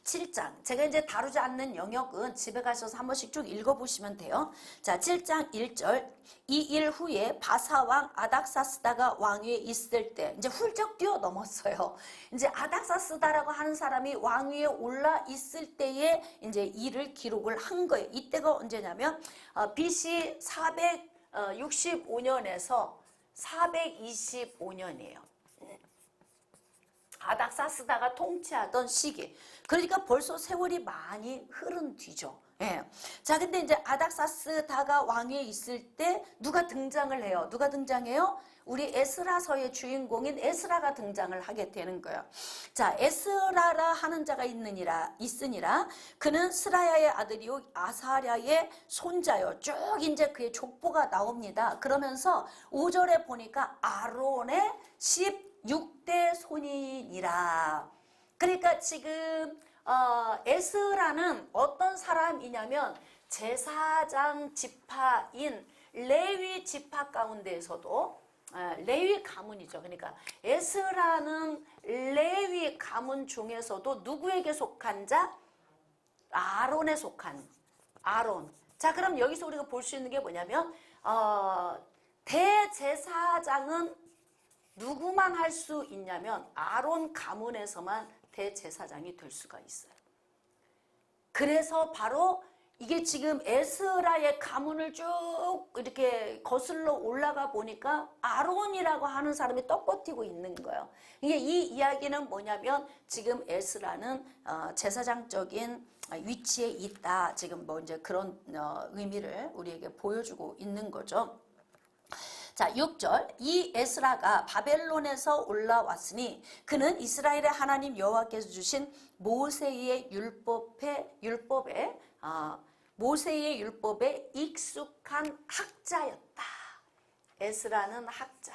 7장. 제가 이제 다루지 않는 영역은 집에 가셔서 한 번씩 쭉 읽어보시면 돼요. 자, 7장 1절. 이 일 후에 바사왕 아닥사스다가 왕위에 있을 때, 이제 훌쩍 뛰어넘었어요. 이제 아닥사스다라고 하는 사람이 왕위에 올라 있을 때에 이제 일을 기록을 한 거예요. 이때가 언제냐면, BC 465년에서 425년이에요. 아닥사스다가 통치하던 시기. 그러니까 벌써 세월이 많이 흐른 뒤죠. 예. 자, 근데 이제 아닥사스다가 왕위에 있을 때 누가 등장을 해요? 누가 등장해요? 우리 에스라서의 주인공인 에스라가 등장을 하게 되는 거예요. 자, 에스라라 하는 자가 있으니라. 그는 스라야의 아들이요 아사랴의 손자요. 쭉 이제 그의 족보가 나옵니다. 그러면서 5절에 보니까 아론의 16대 손이니라. 그러니까 지금 에스라는 어떤 사람이냐면 제사장 지파인 레위 지파 가운데에서도 레위 가문이죠. 그러니까 에스라는 레위 가문 중에서도 누구에게 속한 자? 아론에 속한 아론. 자, 그럼 여기서 우리가 볼 수 있는 게 뭐냐면 대제사장은 누구만 할 수 있냐면 아론 가문에서만 대제사장이 될 수가 있어요. 그래서 바로 이게 지금 에스라의 가문을 쭉 이렇게 거슬러 올라가 보니까 아론이라고 하는 사람이 떡버티고 있는 거예요. 이게 이 이야기는 뭐냐면 지금 에스라는 제사장적인 위치에 있다. 지금 뭐 이제 그런 의미를 우리에게 보여주고 있는 거죠. 자, 6절. 이 에스라가 바벨론에서 올라왔으니 그는 이스라엘의 하나님 여호와께서 주신 모세의 율법에 익숙한 학자였다. 에스라는 학자.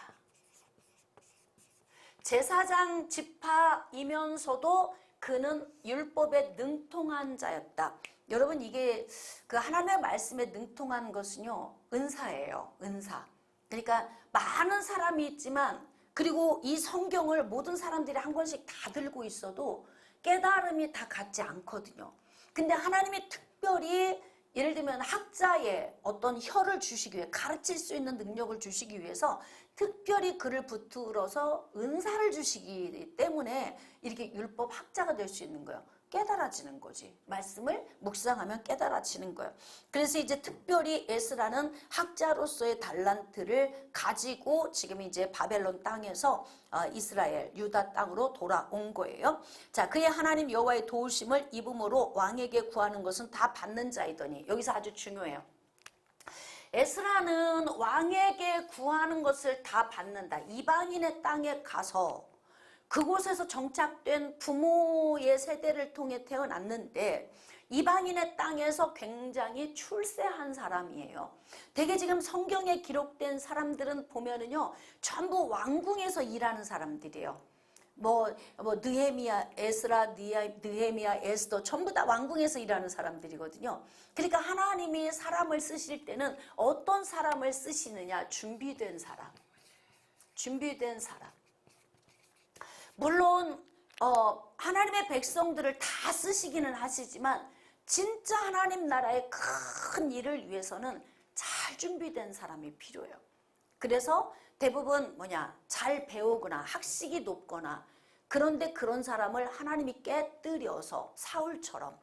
제사장 지파이면서도 그는 율법에 능통한 자였다. 여러분, 이게 그 하나님의 말씀에 능통한 것은요, 은사예요. 은사. 그러니까 많은 사람이 있지만, 그리고 이 성경을 모든 사람들이 한 권씩 다 들고 있어도 깨달음이 다 같지 않거든요. 근데 하나님이 특별히 예를 들면 학자의 어떤 혀를 주시기 위해, 가르칠 수 있는 능력을 주시기 위해서 특별히 그를 붙들어서 은사를 주시기 때문에 이렇게 율법 학자가 될 수 있는 거예요. 깨달아지는 거지. 말씀을 묵상하면 깨달아지는 거예요. 그래서 이제 특별히 에스라는 학자로서의 달란트를 가지고 지금 이제 바벨론 땅에서 이스라엘, 유다 땅으로 돌아온 거예요. 자, 그의 하나님 여호와의 도우심을 입음으로 왕에게 구하는 것은 다 받는 자이더니, 여기서 아주 중요해요. 에스라는 왕에게 구하는 것을 다 받는다. 이방인의 땅에 가서 그곳에서 정착된 부모의 세대를 통해 태어났는데 이방인의 땅에서 굉장히 출세한 사람이에요. 되게 지금 성경에 기록된 사람들은 보면은요, 전부 왕궁에서 일하는 사람들이에요. 느헤미야, 에스라, 느헤미야, 에스더 전부 다 왕궁에서 일하는 사람들이거든요. 그러니까 하나님이 사람을 쓰실 때는 어떤 사람을 쓰시느냐? 준비된 사람. 준비된 사람. 물론 하나님의 백성들을 다 쓰시기는 하시지만 진짜 하나님 나라의 큰 일을 위해서는 잘 준비된 사람이 필요해요. 그래서 대부분 잘 배우거나 학식이 높거나, 그런데 그런 사람을 하나님이 깨뜨려서 사울처럼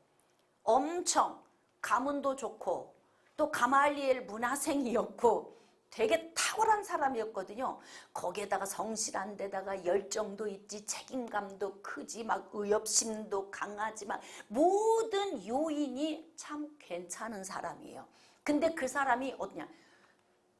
엄청 가문도 좋고 또 가말리엘 문화생이었고 되게 탁월한 사람이었거든요. 거기에다가 성실한 데다가 열정도 있지, 책임감도 크지, 막 의협심도 강하지, 막 모든 요인이 참 괜찮은 사람이에요. 근데 그 사람이 어디냐?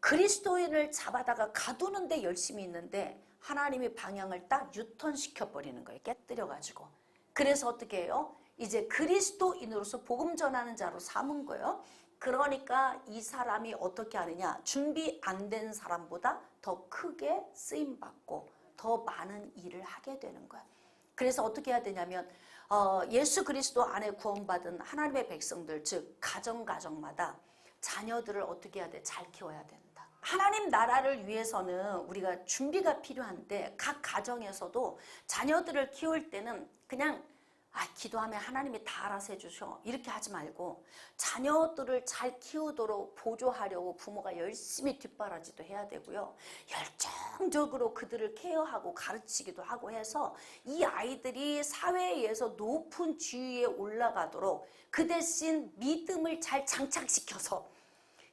그리스도인을 잡아다가 가두는 데 열심히 있는데 하나님의 방향을 딱 유턴시켜버리는 거예요. 깨뜨려가지고. 그래서 어떻게 해요? 이제 그리스도인으로서 복음 전하는 자로 삼은 거예요. 그러니까 이 사람이 어떻게 하느냐? 준비 안 된 사람보다 더 크게 쓰임받고 더 많은 일을 하게 되는 거야. 그래서 어떻게 해야 되냐면 예수 그리스도 안에 구원받은 하나님의 백성들, 즉 가정마다 자녀들을 어떻게 해야 돼? 잘 키워야 된다. 하나님 나라를 위해서는 우리가 준비가 필요한데 각 가정에서도 자녀들을 키울 때는 그냥 기도하면 하나님이 다 알아서 해주셔. 이렇게 하지 말고 자녀들을 잘 키우도록 보조하려고 부모가 열심히 뒷바라지도 해야 되고요. 열정적으로 그들을 케어하고 가르치기도 하고 해서 이 아이들이 사회에서 높은 지위에 올라가도록 그 대신 믿음을 잘 장착시켜서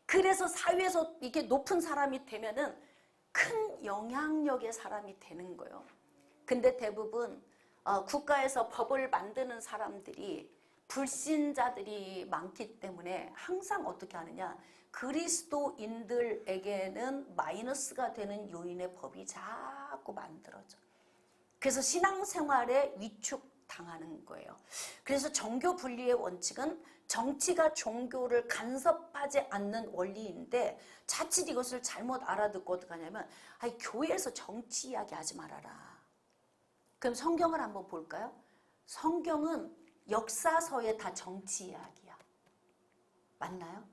그래서 사회에서 이게 높은 사람이 되면은 큰 영향력의 사람이 되는 거예요. 근데 대부분 국가에서 법을 만드는 사람들이 불신자들이 많기 때문에 항상 어떻게 하느냐, 그리스도인들에게는 마이너스가 되는 요인의 법이 자꾸 만들어져. 그래서 신앙생활에 위축당하는 거예요. 그래서 정교 분리의 원칙은 정치가 종교를 간섭하지 않는 원리인데 자칫 이것을 잘못 알아듣고 어떻게 하냐면 교회에서 정치 이야기 하지 말아라. 그럼 성경을 한번 볼까요? 성경은 역사서에 다 정치 이야기야. 맞나요?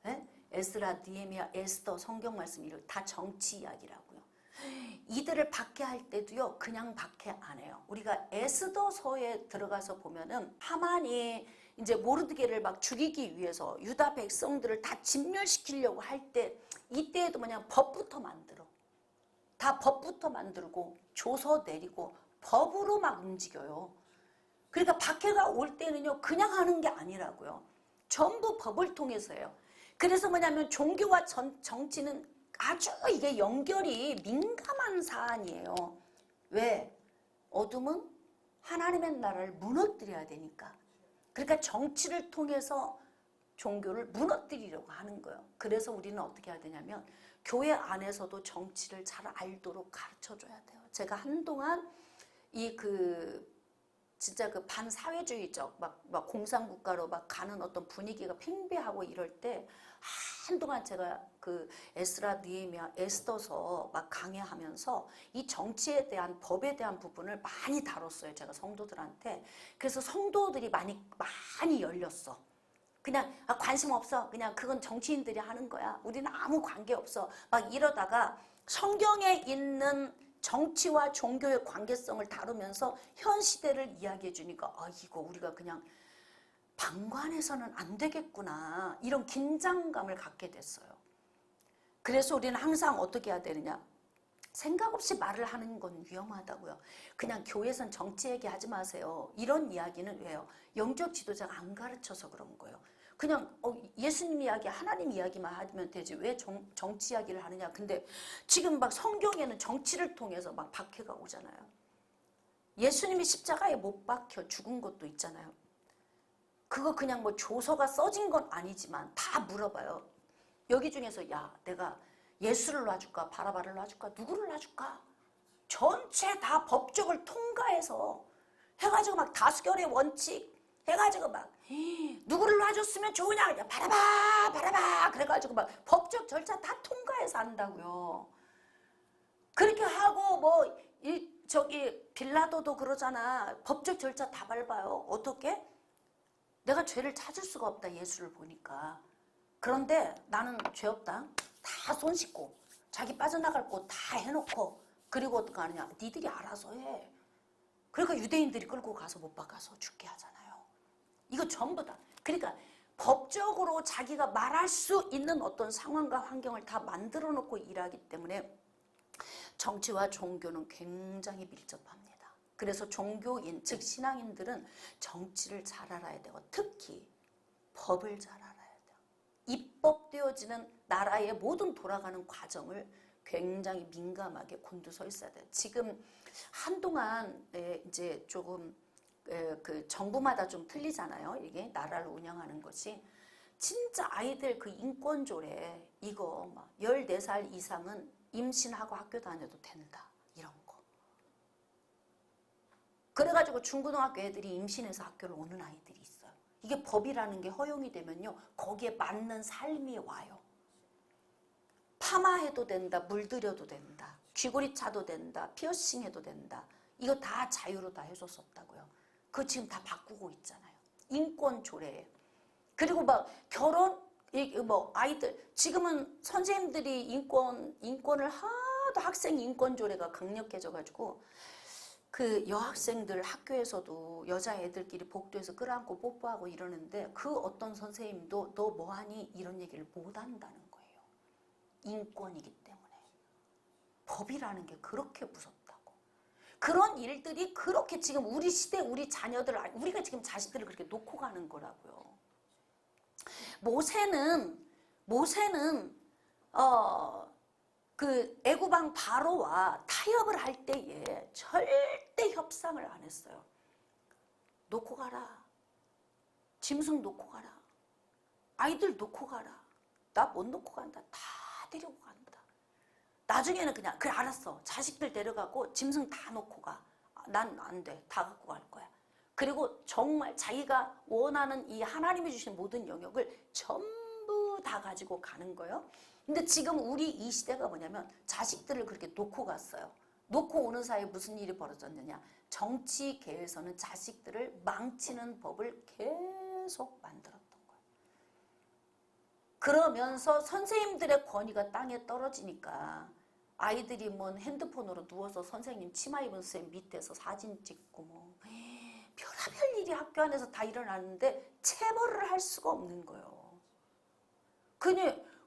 네? 에스라, 느헤미야, 에스더 성경 말씀 이런 다 정치 이야기라고요. 이들을 박해할 때도요, 그냥 박해 안 해요. 우리가 에스더서에 들어가서 보면은 하만이 이제 모르드게를 막 죽이기 위해서 유다 백성들을 다 진멸시키려고 할 때 이때에도 뭐냐, 법부터 만들어. 다 법부터 만들고 조서 내리고 법으로 막 움직여요. 그러니까 박해가 올 때는요, 그냥 하는 게 아니라고요. 전부 법을 통해서 해요. 그래서 뭐냐면 종교와 정치는 아주 이게 연결이 민감한 사안이에요. 왜? 어둠은 하나님의 나라를 무너뜨려야 되니까. 그러니까 정치를 통해서 종교를 무너뜨리려고 하는 거예요. 그래서 우리는 어떻게 해야 되냐면 교회 안에서도 정치를 잘 알도록 가르쳐줘야 돼요. 제가 한동안 진짜 그 반사회주의적 막 공산국가로 막 가는 어떤 분위기가 팽배하고 이럴 때 한동안 제가 그 에스라, 느헤미야, 에스더서 막 강해하면서 이 정치에 대한 법에 대한 부분을 많이 다뤘어요. 제가 성도들한테. 그래서 성도들이 많이 열렸어. 그냥 관심 없어. 그냥 그건 정치인들이 하는 거야. 우리는 아무 관계 없어. 막 이러다가 성경에 있는 정치와 종교의 관계성을 다루면서 현 시대를 이야기해 주니까 이거 우리가 그냥 방관해서는 안 되겠구나, 이런 긴장감을 갖게 됐어요. 그래서 우리는 항상 어떻게 해야 되느냐, 생각 없이 말을 하는 건 위험하다고요. 그냥 교회에선 정치 얘기하지 마세요. 이런 이야기는 왜요? 영적 지도자가 안 가르쳐서 그런 거예요. 그냥 예수님 이야기, 하나님 이야기만 하면 되지 왜 정치 이야기를 하느냐. 근데 지금 막 성경에는 정치를 통해서 막 박해가 오잖아요. 예수님이 십자가에 못 박혀 죽은 것도 있잖아요. 그거 그냥 뭐 조서가 써진 건 아니지만 다 물어봐요. 여기 중에서 야, 내가 예수를 놔줄까, 바라바를 놔줄까, 누구를 놔줄까? 전체 다 법적을 통과해서 해가지고 막 다수결의 원칙 해가지고 막 누구를 놔줬으면 좋으냐, 바라바 그래가지고 막 법적 절차 다 통과해서 한다고요. 그렇게 하고 뭐 저기 빌라도도 그러잖아. 법적 절차 다 밟아요. 어떻게? 내가 죄를 찾을 수가 없다, 예수를 보니까. 그런데 나는 죄 없다. 다 손 씻고 자기 빠져나갈 곳 다 해놓고 그리고 어떻게 하느냐, 니들이 알아서 해. 그러니까 유대인들이 끌고 가서 못 박아서 죽게 하잖아요. 이거 전부 다. 그러니까 법적으로 자기가 말할 수 있는 어떤 상황과 환경을 다 만들어 놓고 일하기 때문에 정치와 종교는 굉장히 밀접합니다. 그래서 종교인, 즉 신앙인들은 정치를 잘 알아야 되고 특히 법을 잘 알아야 돼요. 입법되어지는 나라의 모든 돌아가는 과정을 굉장히 민감하게 곤두서 있어야 돼요. 지금 한동안 이제 조금 그 정부마다 좀 틀리잖아요. 이게 나라를 운영하는 것이. 진짜 아이들 그 인권조례 이거 막 14살 이상은 임신하고 학교 다녀도 된다, 이런 거. 그래가지고 중고등학교 애들이 임신해서 학교를 오는 아이들이 있어요. 이게 법이라는 게 허용이 되면요, 거기에 맞는 삶이 와요. 파마해도 된다, 물들여도 된다, 귀걸이 차도 된다, 피어싱 해도 된다. 이거 다 자유로 다 해줬었다고요. 그거 지금 다 바꾸고 있잖아요. 인권 조례에. 그리고 막 결혼, 뭐 아이들, 지금은 선생님들이 인권을 하도 학생 인권 조례가 강력해져가지고 그 여학생들 학교에서도 여자애들끼리 복도에서 끌어안고 뽀뽀하고 이러는데 그 어떤 선생님도 너 뭐하니? 이런 얘기를 못 한다는 거예요. 인권이기 때문에. 법이라는 게 그렇게 무섭다고. 그런 일들이 그렇게 지금 우리 시대 우리 자녀들 우리가 지금 자식들을 그렇게 놓고 가는 거라고요. 모세는 그 애굽왕 바로와 타협을 할 때에 절대 협상을 안 했어요. 놓고 가라. 짐승 놓고 가라. 아이들 놓고 가라. 나 못 놓고 간다. 다 데리고 간다. 나중에는 그냥 그래 알았어. 자식들 데려가고 짐승 다 놓고 가. 난 안 돼. 다 갖고 갈 거야. 그리고 정말 자기가 원하는 이 하나님이 주신 모든 영역을 전부 다 가지고 가는 거예요. 근데 지금 우리 이 시대가 뭐냐면 자식들을 그렇게 놓고 갔어요. 놓고 오는 사이에 무슨 일이 벌어졌느냐. 정치계에서는 자식들을 망치는 법을 계속 만들었던 거예요. 그러면서 선생님들의 권위가 땅에 떨어지니까 아이들이 뭐 핸드폰으로 누워서 선생님 치마 입은 선생님 밑에서 사진 찍고 뭐 별의별 일이 학교 안에서 다 일어나는데 체벌을 할 수가 없는 거예요.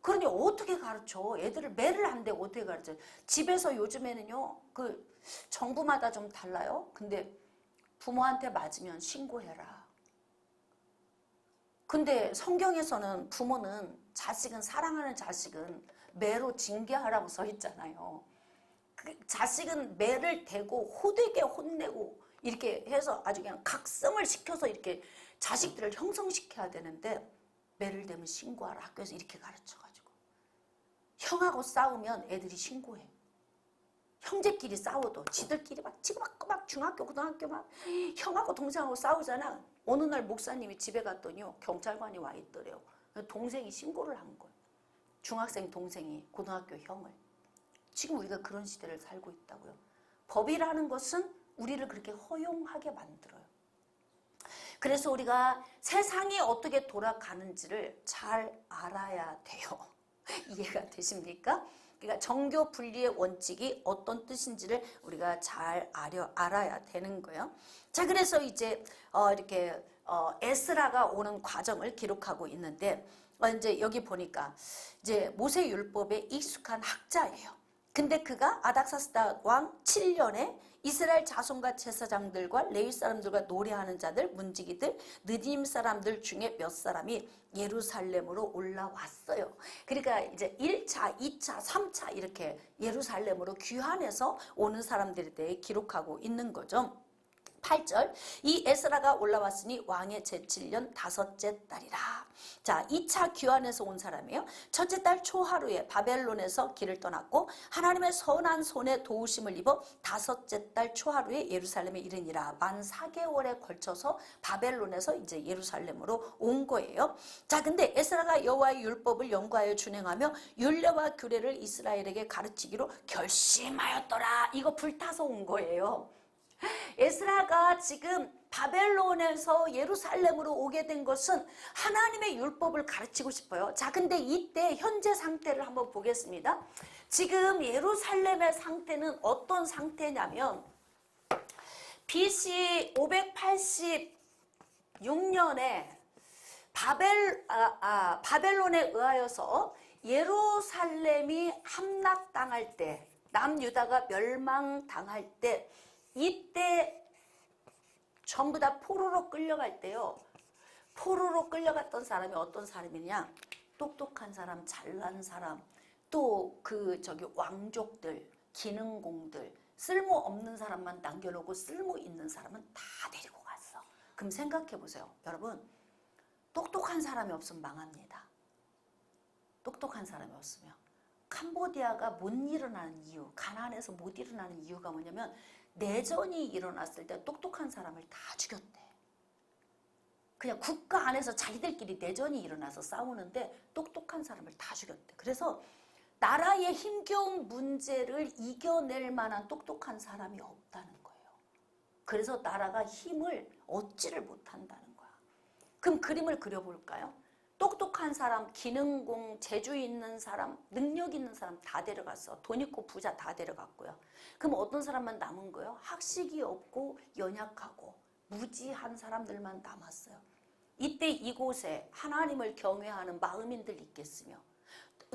그러니 어떻게 가르쳐? 애들을 매를 안 돼. 어떻게 가르쳐? 집에서 요즘에는요. 그 정부마다 좀 달라요. 근데 부모한테 맞으면 신고해라. 근데 성경에서는 부모는 자식은 사랑하는 자식은 매로 징계하라고 써 있잖아요. 그 자식은 매를 대고 호되게 혼내고 이렇게 해서 아주 그냥 각성을 시켜서 이렇게 자식들을 형성시켜야 되는데 매를 대면 신고하라. 학교에서 이렇게 가르쳐가지고. 형하고 싸우면 애들이 신고해. 형제끼리 싸워도 지들끼리 막 지그막 중학교 고등학교 막 형하고 동생하고 싸우잖아. 어느 날 목사님이 집에 갔더니요. 경찰관이 와 있더래요. 동생이 신고를 한 거예요. 중학생 동생이 고등학교 형을. 지금 우리가 그런 시대를 살고 있다고요. 법이라는 것은 우리를 그렇게 허용하게 만들어요. 그래서 우리가 세상이 어떻게 돌아가는지를 잘 알아야 돼요. 이해가 되십니까? 그러니까 정교 분리의 원칙이 어떤 뜻인지를 우리가 잘 알아야 되는 거예요. 자, 그래서 이제 이렇게 에스라가 오는 과정을 기록하고 있는데 이제 여기 보니까 이제 모세 율법에 익숙한 학자예요. 근데 그가 아닥사스다 왕 7년에 이스라엘 자손과 제사장들과 레위 사람들과 노래하는 자들, 문지기들, 느디님 사람들 중에 몇 사람이 예루살렘으로 올라왔어요. 그러니까 이제 1차, 2차, 3차 이렇게 예루살렘으로 귀환해서 오는 사람들에 대해 기록하고 있는 거죠. 8절 이 에스라가 올라왔으니 왕의 제7년 다섯째 달이라. 자, 2차 귀환에서 온 사람이에요. 첫째 달 초하루에 바벨론에서 길을 떠났고 하나님의 선한 손에 도우심을 입어 다섯째 달 초하루에 예루살렘에 이르니라. 만 4개월에 걸쳐서 바벨론에서 이제 예루살렘으로 온 거예요. 자, 근데 에스라가 여호와의 율법을 연구하여 준행하며 율례와 규례를 이스라엘에게 가르치기로 결심하였더라. 이거 불타서 온 거예요. 에스라가 지금 바벨론에서 예루살렘으로 오게 된 것은 하나님의 율법을 가르치고 싶어요. 자, 근데 이때 현재 상태를 한번 보겠습니다. 지금 예루살렘의 상태는 어떤 상태냐면 BC 586년에 바벨론에 의하여서 예루살렘이 함락당할 때, 남유다가 멸망당할 때 이때 전부 다 포로로 끌려갈 때요. 포로로 끌려갔던 사람이 어떤 사람이냐? 똑똑한 사람, 잘난 사람, 또 왕족들, 기능공들, 쓸모없는 사람만 남겨놓고 쓸모 있는 사람은 다 데리고 갔어. 그럼 생각해 보세요. 여러분, 똑똑한 사람이 없으면 망합니다. 똑똑한 사람이 없으면. 캄보디아가 못 일어나는 이유, 가나안에서 못 일어나는 이유가 뭐냐면 내전이 일어났을 때 똑똑한 사람을 다 죽였대. 그냥 국가 안에서 자기들끼리 내전이 일어나서 싸우는데 똑똑한 사람을 다 죽였대. 그래서 나라의 힘겨운 문제를 이겨낼 만한 똑똑한 사람이 없다는 거예요. 그래서 나라가 힘을 얻지를 못한다는 거야. 그럼 그림을 그려볼까요? 똑똑한 사람, 기능공, 재주 있는 사람, 능력 있는 사람 다 데려갔어. 돈 있고 부자 다 데려갔고요. 그럼 어떤 사람만 남은 거예요? 학식이 없고 연약하고 무지한 사람들만 남았어요. 이때 이곳에 하나님을 경외하는 마음인들 있겠으며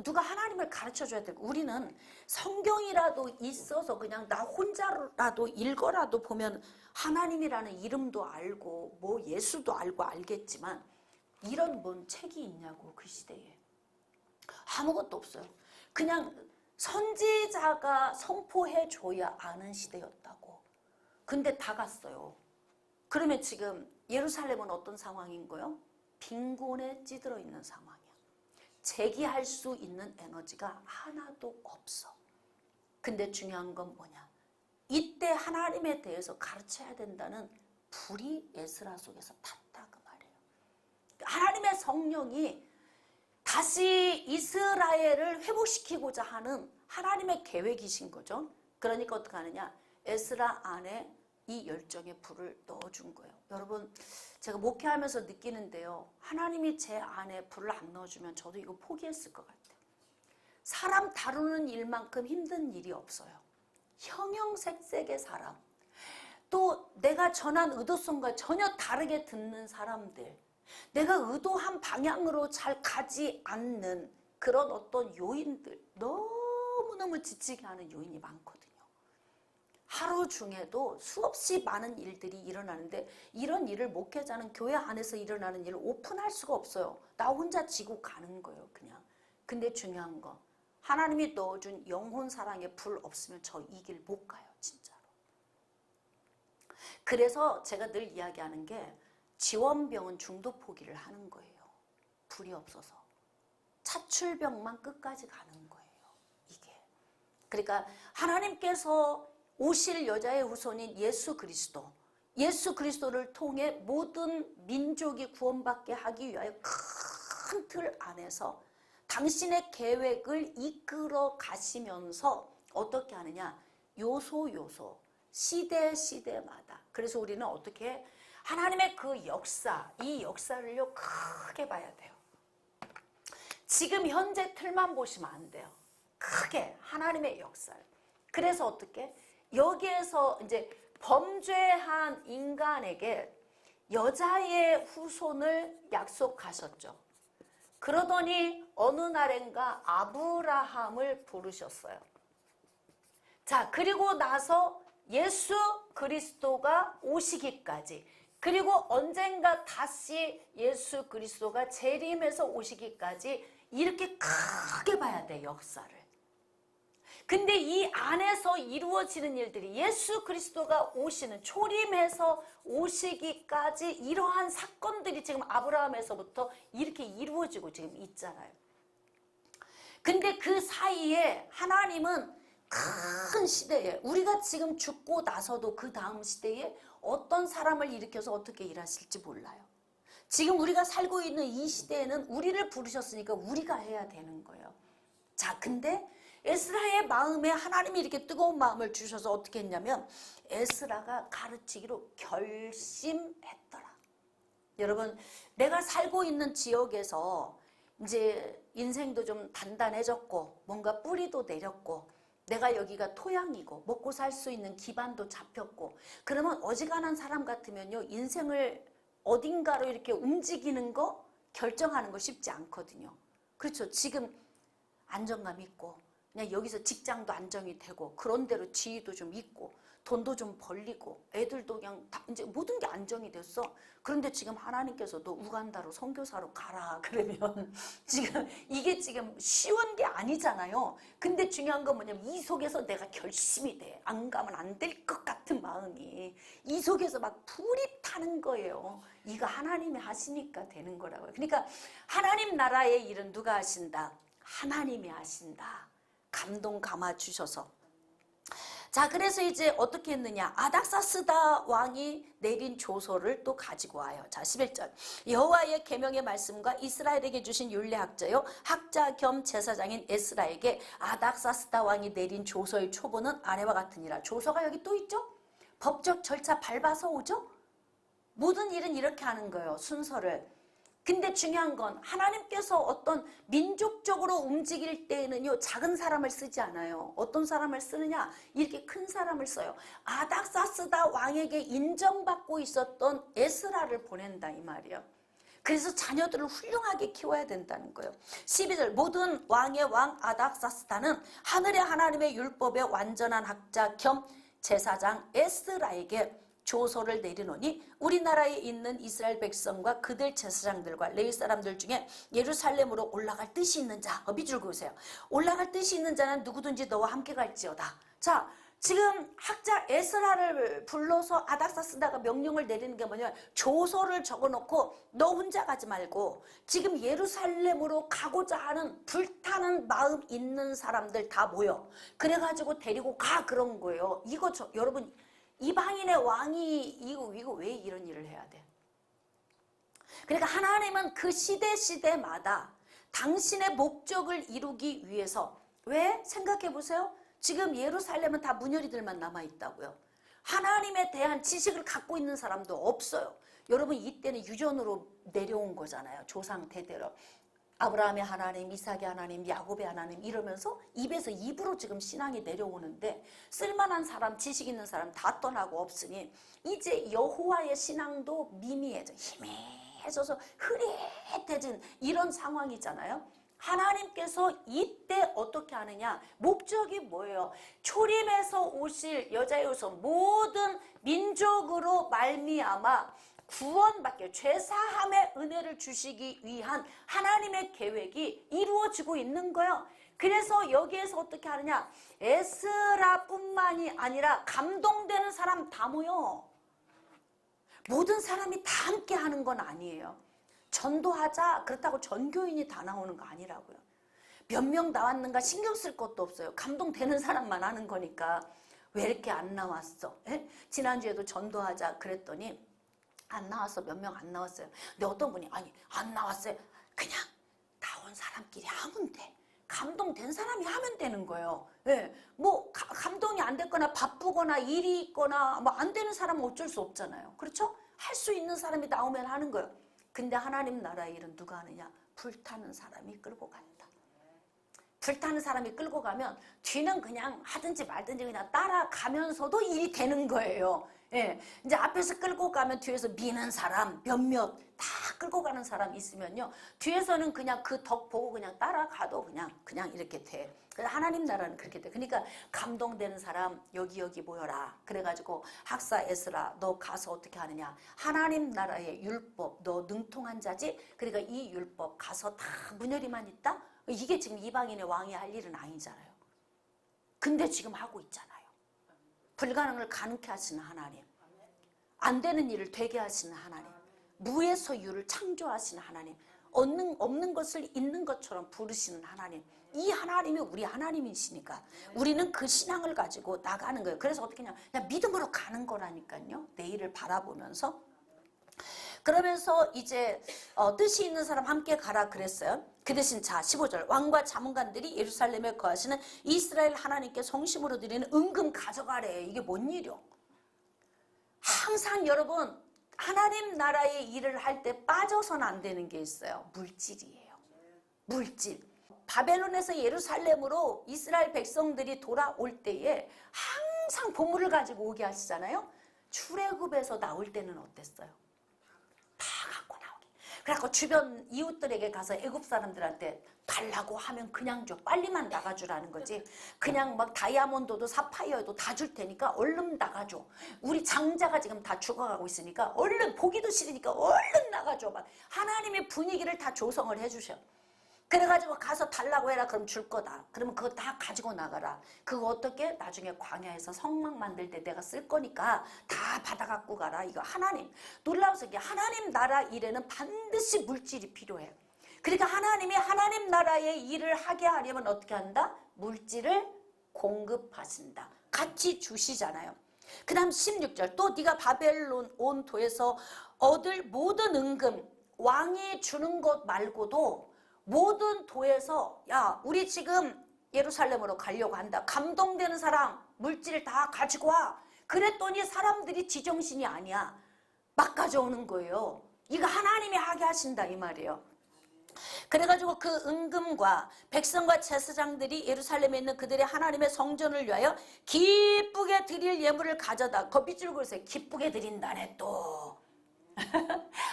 누가 하나님을 가르쳐줘야 되고 우리는 성경이라도 있어서 그냥 나 혼자라도 읽어라도 보면 하나님이라는 이름도 알고 뭐 예수도 알고 알겠지만 이런 뭔 책이 있냐고 그 시대에 아무것도 없어요. 그냥 선지자가 선포해줘야 아는 시대였다고. 근데 다 갔어요. 그러면 지금 예루살렘은 어떤 상황인 거예요? 빈곤에 찌들어 있는 상황이야. 제기할 수 있는 에너지가 하나도 없어. 근데 중요한 건 뭐냐? 이때 하나님에 대해서 가르쳐야 된다는 불이 에스라 속에서 탔다 그 말이에요. 하나님의 성령이 다시 이스라엘을 회복시키고자 하는 하나님의 계획이신 거죠. 그러니까 어떻게 하느냐? 에스라 안에 이 열정의 불을 넣어준 거예요. 여러분 제가 목회하면서 느끼는데요. 하나님이 제 안에 불을 안 넣어주면 저도 이거 포기했을 것 같아요. 사람 다루는 일만큼 힘든 일이 없어요. 형형색색의 사람, 또 내가 전한 의도성과 전혀 다르게 듣는 사람들, 내가 의도한 방향으로 잘 가지 않는 그런 어떤 요인들, 너무너무 지치게 하는 요인이 많거든요. 하루 중에도 수없이 많은 일들이 일어나는데 이런 일을 목회자는 교회 안에서 일어나는 일을 오픈할 수가 없어요. 나 혼자 지고 가는 거예요 그냥. 근데 중요한 거 하나님이 넣어준 영혼 사랑의 불 없으면 저 이 길 못 가요 진짜로. 그래서 제가 늘 이야기하는 게 지원병은 중도 포기를 하는 거예요. 불이 없어서. 차출병만 끝까지 가는 거예요 이게. 그러니까 하나님께서 오실 여자의 후손인 예수 그리스도를 통해 모든 민족이 구원받게 하기 위하여 큰 틀 안에서 당신의 계획을 이끌어 가시면서 어떻게 하느냐? 요소 시대마다. 그래서 우리는 어떻게 하나님의 그 역사, 이 역사를요 크게 봐야 돼요. 지금 현재 틀만 보시면 안 돼요. 크게 하나님의 역사를. 그래서 어떻게? 여기에서 이제 범죄한 인간에게 여자의 후손을 약속하셨죠. 그러더니 어느 날인가 아브라함을 부르셨어요. 자, 그리고 나서 예수 그리스도가 오시기까지, 그리고 언젠가 다시 예수 그리스도가 재림해서 오시기까지 이렇게 크게 봐야 돼, 역사를. 근데 이 안에서 이루어지는 일들이 예수 그리스도가 오시는 초림해서 오시기까지 이러한 사건들이 지금 아브라함에서부터 이렇게 이루어지고 지금 있잖아요. 근데 그 사이에 하나님은 큰 시대에 우리가 지금 죽고 나서도 그 다음 시대에 어떤 사람을 일으켜서 어떻게 일하실지 몰라요. 지금 우리가 살고 있는 이 시대에는 우리를 부르셨으니까 우리가 해야 되는 거예요. 자, 근데 에스라의 마음에 하나님이 이렇게 뜨거운 마음을 주셔서 어떻게 했냐면 에스라가 가르치기로 결심했더라. 여러분, 내가 살고 있는 지역에서 이제 인생도 좀 단단해졌고 뭔가 뿌리도 내렸고 내가 여기가 토양이고 먹고 살 수 있는 기반도 잡혔고 그러면 어지간한 사람 같으면요 인생을 어딘가로 이렇게 움직이는 거 결정하는 거 쉽지 않거든요. 그렇죠. 지금 안정감 있고 그냥 여기서 직장도 안정이 되고 그런 대로 지위도 좀 있고 돈도 좀 벌리고 애들도 그냥 다 이제 모든 게 안정이 됐어. 그런데 지금 하나님께서도 우간다로 선교사로 가라 그러면 지금 이게 지금 쉬운 게 아니잖아요. 근데 중요한 건 뭐냐면 이 속에서 내가 결심이 돼. 안 가면 안 될 것 같은 마음이 이 속에서 막 불이 타는 거예요. 이거 하나님이 하시니까 되는 거라고요. 그러니까 하나님 나라의 일은 누가 하신다? 하나님이 하신다. 감동 감아 주셔서. 자, 그래서 이제 어떻게 했느냐? 아닥사스다 왕이 내린 조서를 또 가지고 와요. 자, 11절. 여호와의 계명의 말씀과 이스라엘에게 주신 율례학자요 학자 겸 제사장인 에스라에게 아닥사스다 왕이 내린 조서의 초본은 아래와 같으니라. 조서가 여기 또 있죠? 법적 절차 밟아서 오죠? 모든 일은 이렇게 하는 거예요. 순서를. 근데 중요한 건 하나님께서 어떤 민족적으로 움직일 때에는요, 작은 사람을 쓰지 않아요. 어떤 사람을 쓰느냐? 이렇게 큰 사람을 써요. 아닥사스다 왕에게 인정받고 있었던 에스라를 보낸다 이 말이에요. 그래서 자녀들을 훌륭하게 키워야 된다는 거예요. 12절 모든 왕의 왕 아닥사스다는 하늘의 하나님의 율법의 완전한 학자 겸 제사장 에스라에게 조서를 내리노니 우리나라에 있는 이스라엘 백성과 그들 제사장들과 레위 사람들 중에 예루살렘으로 올라갈 뜻이 있는 자, 밑줄 그으세요. 올라갈 뜻이 있는 자는 누구든지 너와 함께 갈지어다. 자, 지금 학자 에스라를 불러서 아닥사스다가 명령을 내리는 게 뭐냐면 조서를 적어놓고 너 혼자 가지 말고 지금 예루살렘으로 가고자 하는 불타는 마음 있는 사람들 다 모여. 그래가지고 데리고 가 그런 거예요. 이거 여러분 이방인의 왕이 이거 왜 이런 일을 해야 돼? 그러니까 하나님은 그 시대마다 당신의 목적을 이루기 위해서 왜? 생각해 보세요. 지금 예루살렘은 다 문열이들만 남아있다고요. 하나님에 대한 지식을 갖고 있는 사람도 없어요. 여러분 이때는 유전으로 내려온 거잖아요. 조상 대대로. 아브라함의 하나님, 이삭의 하나님, 야곱의 하나님 이러면서 입에서 입으로 지금 신앙이 내려오는데 쓸만한 사람, 지식 있는 사람 다 떠나고 없으니 이제 여호와의 신앙도 미미해져 희미해져서 흐릿해진 이런 상황이잖아요. 하나님께서 이때 어떻게 하느냐? 목적이 뭐예요? 초림에서 오실 여자의 후손 모든 민족으로 말미암아 구원받게 죄사함의 은혜를 주시기 위한 하나님의 계획이 이루어지고 있는 거예요. 그래서 여기에서 어떻게 하느냐? 에스라뿐만이 아니라 감동되는 사람 다 모여. 모든 사람이 다 함께 하는 건 아니에요. 전도하자 그렇다고 전교인이 다 나오는 거 아니라고요. 몇 명 나왔는가 신경 쓸 것도 없어요. 감동되는 사람만 하는 거니까. 왜 이렇게 안 나왔어? 에? 지난주에도 전도하자 그랬더니 안 나왔어. 몇 명 안 나왔어요. 근데 어떤 분이 아니 안 나왔어요. 그냥 나온 사람끼리 하면 돼. 감동된 사람이 하면 되는 거예요. 예. 뭐 감동이 안 됐거나 바쁘거나 일이 있거나 뭐 안 되는 사람은 어쩔 수 없잖아요. 그렇죠? 할 수 있는 사람이 나오면 하는 거예요. 근데 하나님 나라의 일은 누가 하느냐? 불타는 사람이 끌고 간다. 불타는 사람이 끌고 가면 뒤는 그냥 하든지 말든지 그냥 따라가면서도 일이 되는 거예요. 예, 이제 앞에서 끌고 가면 뒤에서 미는 사람 몇몇 다 끌고 가는 사람 있으면요. 뒤에서는 그냥 그 덕 보고 그냥 따라가도 그냥 이렇게 돼. 그래서 하나님 나라는 그렇게 돼. 그러니까 감동되는 사람 여기 모여라. 그래가지고 학사 에스라 너 가서 어떻게 하느냐. 하나님 나라의 율법 너 능통한 자지. 그러니까 이 율법 가서 다 문열이만 있다. 이게 지금 이방인의 왕이 할 일은 아니잖아요. 근데 지금 하고 있잖아요. 불가능을 가능케 하시는 하나님, 안 되는 일을 되게 하시는 하나님, 무에서 유를 창조하시는 하나님, 없는 것을 있는 것처럼 부르시는 하나님, 이 하나님이 우리 하나님이시니까 우리는 그 신앙을 가지고 나가는 거예요. 그래서 어떻게 하냐, 그냥 믿음으로 가는 거라니까요. 내일을 바라보면서. 그러면서 이제 뜻이 있는 사람 함께 가라 그랬어요. 그 대신 자 15절 왕과 자문관들이 예루살렘에 거하시는 이스라엘 하나님께 성심으로 드리는 은금 가져가래. 이게 뭔 일이요? 항상 여러분 하나님 나라의 일을 할 때 빠져서는 안 되는 게 있어요. 물질이에요. 물질. 바벨론에서 예루살렘으로 이스라엘 백성들이 돌아올 때에 항상 보물을 가지고 오게 하시잖아요. 출애굽에서 나올 때는 어땠어요? 다 갖고 나오게. 그래갖고 주변 이웃들에게 가서 애굽 사람들한테 달라고 하면 그냥 줘. 빨리만 나가주라는 거지. 그냥 막 다이아몬드도 사파이어도 다 줄 테니까 얼른 나가줘. 우리 장자가 지금 다 죽어가고 있으니까 얼른 보기도 싫으니까 얼른 나가줘. 막 하나님의 분위기를 다 조성을 해주셔. 그래가지고 가서 달라고 해라. 그럼 줄 거다. 그러면 그거 다 가지고 나가라. 그거 어떻게? 나중에 광야에서 성막 만들 때 내가 쓸 거니까 다 받아 갖고 가라. 이거 하나님. 놀라워서 이게 하나님 나라 일에는 반드시 물질이 필요해. 그러니까 하나님이 하나님 나라의 일을 하게 하려면 어떻게 한다? 물질을 공급하신다. 같이 주시잖아요. 그 다음 16절 또 네가 바벨론 온 도에서 얻을 모든 은금 왕이 주는 것 말고도 모든 도에서 야 우리 지금 예루살렘으로 가려고 한다. 감동되는 사람 물질 다 가지고 와. 그랬더니 사람들이 지정신이 아니야. 막 가져오는 거예요. 이거 하나님이 하게 하신다 이 말이에요. 그래가지고 그 은금과 백성과 제사장들이 예루살렘에 있는 그들의 하나님의 성전을 위하여 기쁘게 드릴 예물을 가져다, 그 밑줄 그으세요. 기쁘게 드린다네 또.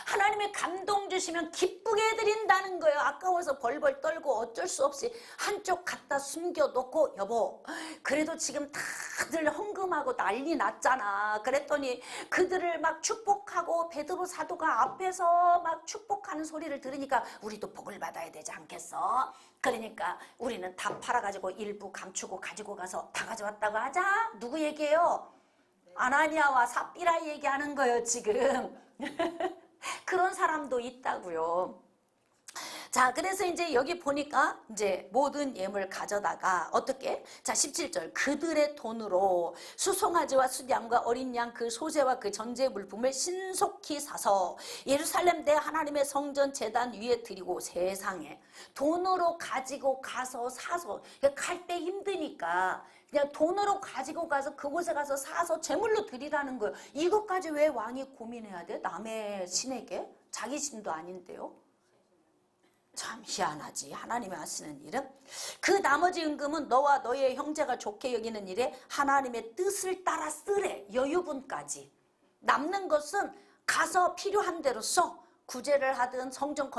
하나님의 감동 주시면 기쁘게 드린다는 거예요. 아까워서 벌벌 떨고 어쩔 수 없이 한쪽 갖다 숨겨놓고, 여보 그래도 지금 다들 헌금하고 난리 났잖아. 그랬더니 그들을 막 축복하고 베드로 사도가 앞에서 막 축복하는 소리를 들으니까 우리도 복을 받아야 되지 않겠어? 그러니까 우리는 다 팔아가지고 일부 감추고 가지고 가서 다 가져왔다고 하자. 누구 얘기예요? 아나니아와 삽비라 얘기하는 거예요 지금. 그런 사람도 있다고요. 자, 그래서 이제 여기 보니까 이제 모든 예물 가져다가 어떻게? 자, 17절. 그들의 돈으로 수송아지와 수양과 어린 양 그 소재와 그 전제 물품을 신속히 사서 예루살렘 대 하나님의 성전 제단 위에 드리고, 세상에 돈으로 가지고 가서 사서, 갈 때 힘드니까 그냥 돈으로 가지고 가서 그곳에 가서 사서 제물로 드리라는 거예요. 이것까지 왜 왕이 고민해야 돼? 남의 신에게? 자기 신도 아닌데요. 참 희한하지. 하나님이 하시는 일은. 그 나머지 은금은 너와 너의 형제가 좋게 여기는 일에 하나님의 뜻을 따라 쓰래. 여유분까지. 남는 것은 가서 필요한 대로 써. 구제를 하든 성전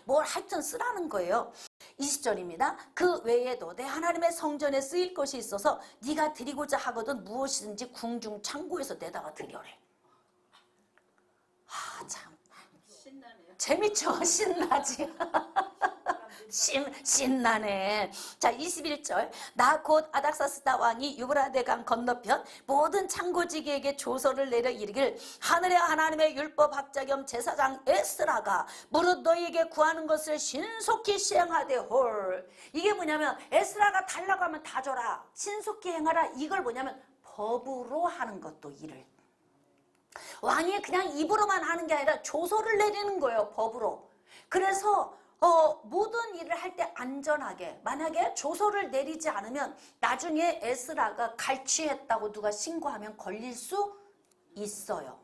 뭘 하여튼 쓰라는 거예요. 20절입니다. 그 외에도 내 하나님의 성전에 쓰일 것이 있어서 네가 드리고자 하거든 무엇이든지 궁중 창고에서 내다가 드려래. 아, 참 재밌죠? 신나지? 신나네. 자, 21절. 나 곧 아닥사스다 왕이 유브라데 강 건너편 모든 창고지기에게 조서를 내려 이르길, 하늘의 하나님의 율법 학자 겸 제사장 에스라가 무릇 너희에게 구하는 것을 신속히 시행하되 홀. 이게 뭐냐면 에스라가 달라고 하면 다 줘라. 신속히 행하라. 이걸 뭐냐면 법으로 하는 것도 일을. 왕이 그냥 입으로만 하는 게 아니라 조서를 내리는 거예요. 법으로. 그래서 모든 일을 할 때 안전하게, 만약에 조서를 내리지 않으면 나중에 에스라가 갈취했다고 누가 신고하면 걸릴 수 있어요.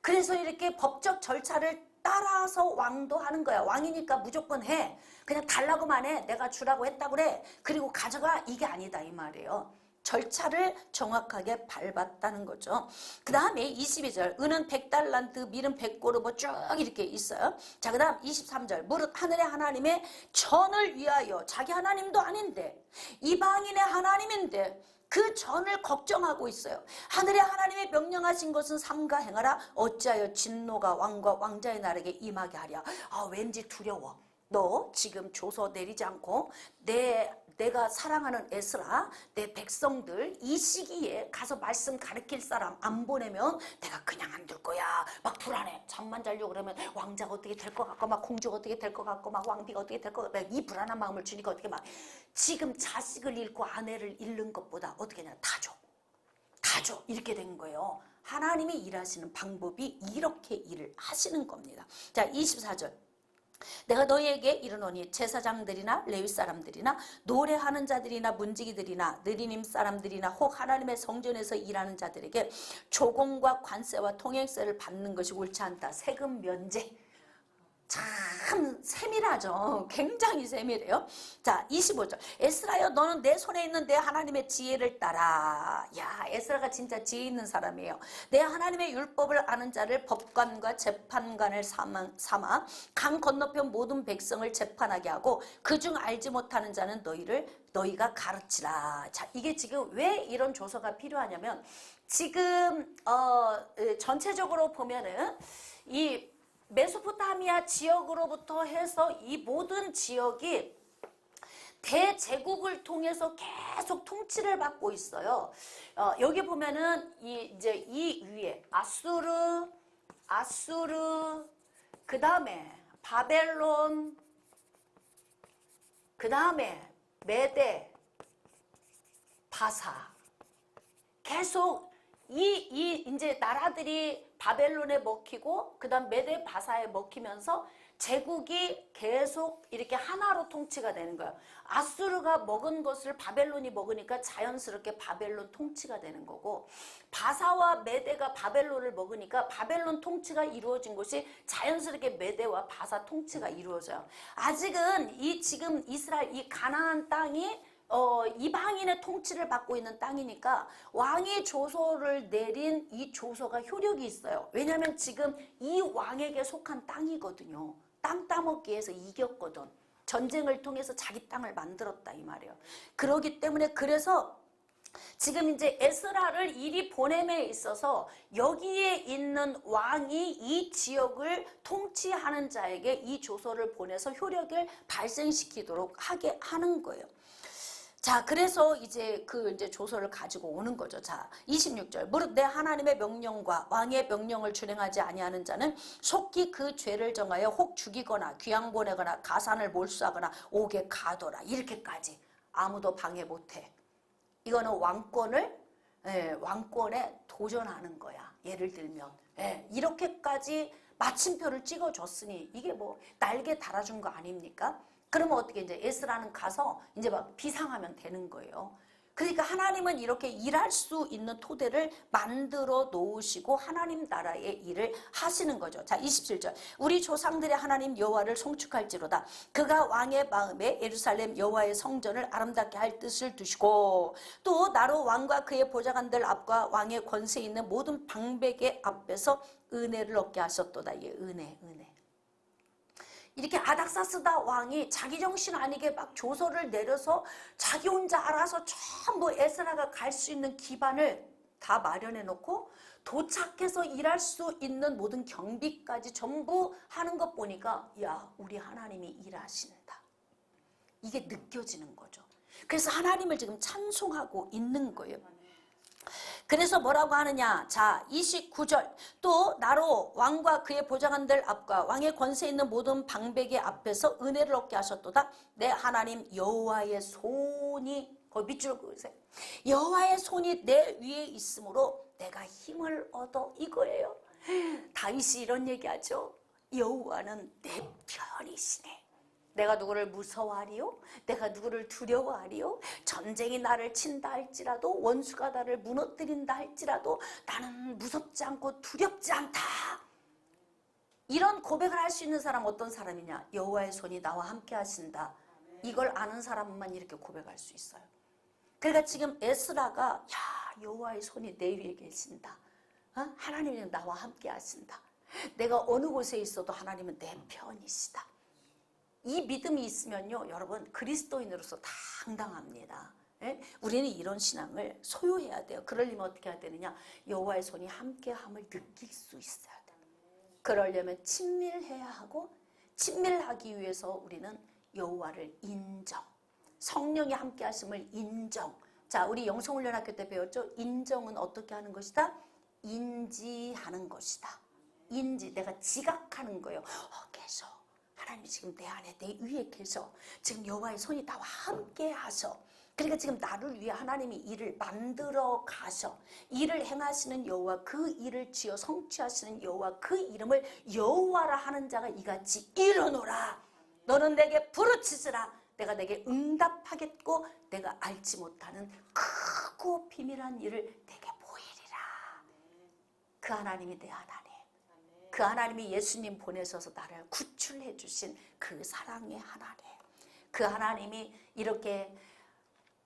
그래서 이렇게 법적 절차를 따라서 왕도 하는 거야. 왕이니까 무조건 해. 그냥 달라고만 해. 내가 주라고 했다고 그래. 그리고 가져가. 이게 아니다 이 말이에요. 절차를 정확하게 밟았다는 거죠. 그 다음에 22절. 은은 100달란트, 밀은 100고르 쭉 이렇게 있어요. 자, 그 다음 23절. 무릇 하늘의 하나님의 전을 위하여, 자기 하나님도 아닌데 이방인의 하나님인데 그 전을 걱정하고 있어요. 하늘의 하나님의 명령하신 것은 삼가 행하라. 어찌하여 진노가 왕과 왕자의 날에게 임하게 하랴. 아, 왠지 두려워. 너 지금 조서 내리지 않고 내가 사랑하는 에스라, 내 백성들 이 시기에 가서 말씀 가르칠 사람 안 보내면 내가 그냥 안 둘 거야. 막 불안해. 잠만 자려고 그러면 왕자가 어떻게 될 것 같고, 막 공주가 어떻게 될 것 같고, 막 왕비가 어떻게 될 것 같고, 이 불안한 마음을 주니까 어떻게 막 지금 자식을 잃고 아내를 잃는 것보다 어떻게 하냐, 다 줘. 다 줘. 이렇게 된 거예요. 하나님이 일하시는 방법이 이렇게 일을 하시는 겁니다. 자, 24절. 내가 너희에게 이르노니 제사장들이나 레위 사람들이나 노래하는 자들이나 문지기들이나 느리님 사람들이나 혹 하나님의 성전에서 일하는 자들에게 조공과 관세와 통행세를 받는 것이 옳지 않다. 세금 면제. 참 세밀하죠. 굉장히 세밀해요. 자, 25절. 에스라여, 너는 내 손에 있는 내 하나님의 지혜를 따라. 야, 에스라가 진짜 지혜 있는 사람이에요. 내 하나님의 율법을 아는 자를 법관과 재판관을 삼아 강 건너편 모든 백성을 재판하게 하고 그중 알지 못하는 자는 너희가 가르치라. 자, 이게 지금 왜 이런 조서가 필요하냐면, 지금 전체적으로 보면은 이 메소포타미아 지역으로부터 해서 이 모든 지역이 대제국을 통해서 계속 통치를 받고 있어요. 여기 보면은 이제 이 위에 아수르, 그 다음에 바벨론, 그 다음에 메데, 바사. 계속 이제 나라들이 바벨론에 먹히고 그 다음 메데 바사에 먹히면서 제국이 계속 이렇게 하나로 통치가 되는 거예요. 아수르가 먹은 것을 바벨론이 먹으니까 자연스럽게 바벨론 통치가 되는 거고, 바사와 메대가 바벨론을 먹으니까 바벨론 통치가 이루어진 곳이 자연스럽게 메대와 바사 통치가 이루어져요. 아직은 이 지금 이스라엘 이 가나안 땅이 이방인의 통치를 받고 있는 땅이니까 왕이 조서를 내린 이 조서가 효력이 있어요. 왜냐하면 지금 이 왕에게 속한 땅이거든요. 땅 따먹기 위해서 이겼거든. 전쟁을 통해서 자기 땅을 만들었다 이 말이에요. 그러기 때문에 그래서 지금 이제 에스라를 이리 보냄에 있어서 여기에 있는 왕이 이 지역을 통치하는 자에게 이 조서를 보내서 효력을 발생시키도록 하게 하는 거예요. 자, 그래서 이제 이제 조서를 가지고 오는 거죠. 자, 26절. 무릇 내 하나님의 명령과 왕의 명령을 준행하지 아니하는 자는 속히 그 죄를 정하여 혹 죽이거나 귀양 보내거나 가산을 몰수하거나 옥에 가둬라. 이렇게까지 아무도 방해 못해. 이거는 왕권에 도전하는 거야. 예를 들면 이렇게까지 마침표를 찍어줬으니 이게 뭐 날개 달아준 거 아닙니까? 그러면 어떻게 이제 에스라는 가서 이제 막 비상하면 되는 거예요. 그러니까 하나님은 이렇게 일할 수 있는 토대를 만들어 놓으시고 하나님 나라의 일을 하시는 거죠. 자, 27절. 우리 조상들의 하나님 여호와를 송축할지로다. 그가 왕의 마음에 예루살렘 여호와의 성전을 아름답게 할 뜻을 두시고 또 나로 왕과 그의 보좌관들 앞과 왕의 권세 있는 모든 방백의 앞에서 은혜를 얻게 하셨도다. 이 은혜. 이렇게 아닥사스다 왕이 자기 정신 아니게 막 조서를 내려서 자기 혼자 알아서 전부 에스라가 갈 수 있는 기반을 다 마련해 놓고 도착해서 일할 수 있는 모든 경비까지 전부 하는 것 보니까 야, 우리 하나님이 일하신다. 이게 느껴지는 거죠. 그래서 하나님을 지금 찬송하고 있는 거예요. 그래서 뭐라고 하느냐. 자, 29절. 또 나로 왕과 그의 보좌관들 앞과 왕의 권세 있는 모든 방백의 앞에서 은혜를 얻게 하셨도다. 내 하나님 여호와의 손이, 거기 밑줄 그으세요. 여호와의 손이 내 위에 있으므로 내가 힘을 얻어. 이거예요. 다윗이 이런 얘기하죠. 여호와는 내 편이시네. 내가 누구를 무서워하리요? 내가 누구를 두려워하리요? 전쟁이 나를 친다 할지라도 원수가 나를 무너뜨린다 할지라도 나는 무섭지 않고 두렵지 않다. 이런 고백을 할 수 있는 사람 어떤 사람이냐? 여호와의 손이 나와 함께 하신다. 이걸 아는 사람만 이렇게 고백할 수 있어요. 그러니까 지금 에스라가 야, 여호와의 손이 내 위에 계신다. 하나님이 나와 함께 하신다. 내가 어느 곳에 있어도 하나님은 내 편이시다. 이 믿음이 있으면요, 여러분 그리스도인으로서 당당합니다. 우리는 이런 신앙을 소유해야 돼요. 그러려면 어떻게 해야 되느냐? 여호와의 손이 함께함을 느낄 수 있어야 돼요. 그러려면 친밀해야 하고, 친밀하기 위해서 우리는 여호와를 인정, 성령이 함께하심을 인정. 자, 우리 영성훈련학교 때 배웠죠? 인정은 어떻게 하는 것이다? 인지하는 것이다. 인지, 내가 지각하는 거예요. 계셔. 하나님이 지금 내 안에 내 위에 계셔. 지금 여호와의 손이 나와 함께 하셔. 그러니까 지금 나를 위해 하나님이 일을 만들어 가셔. 일을 행하시는 여호와, 그 일을 지어 성취하시는 여호와, 그 이름을 여호와라 하는 자가 이같이 이르노라. 너는 내게 부르짖으라. 내가 내게 응답하겠고 내가 알지 못하는 크고 비밀한 일을 내게 보이리라. 그 하나님이 내 하나님. 그 하나님이 예수님 보내셔서 나를 구출해 주신 그 사랑의 하나님. 그 하나님이 이렇게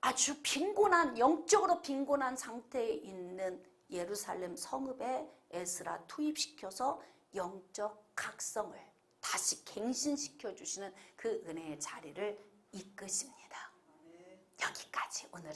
아주 빈곤한, 영적으로 빈곤한 상태에 있는 예루살렘 성읍에 에스라 투입시켜서 영적 각성을 다시 갱신시켜 주시는 그 은혜의 자리를 이끄십니다. 여기까지 오늘은